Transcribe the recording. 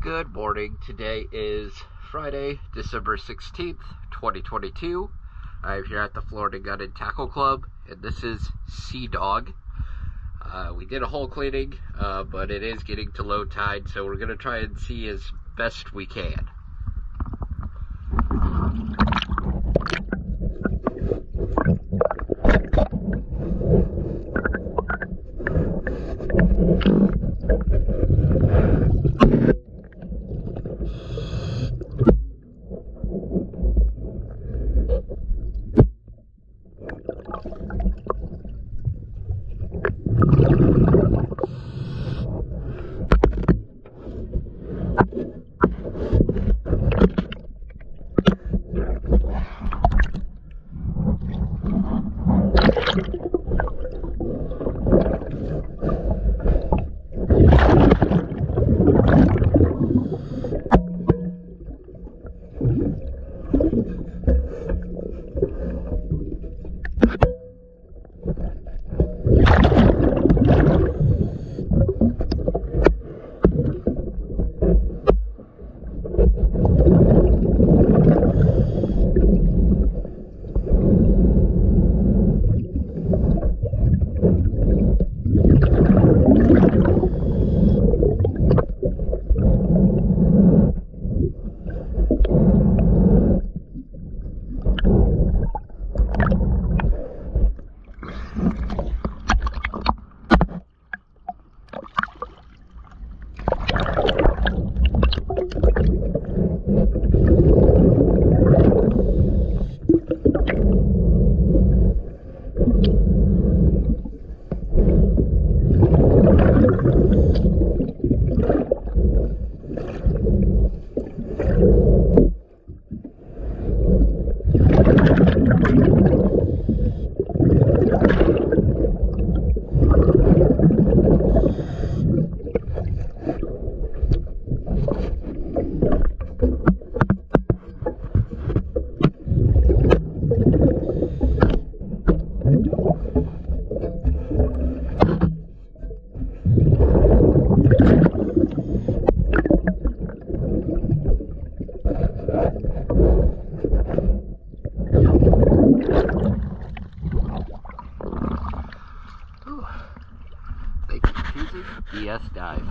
Good morning. Today is Friday, December 16th, 2022. I'm here at the Florida Gun and Tackle Club, and this is Sea Dawg. We did a hull cleaning, but it is getting to low tide, so we're going to try and see as best we can. Thank you for choosing BS Dive.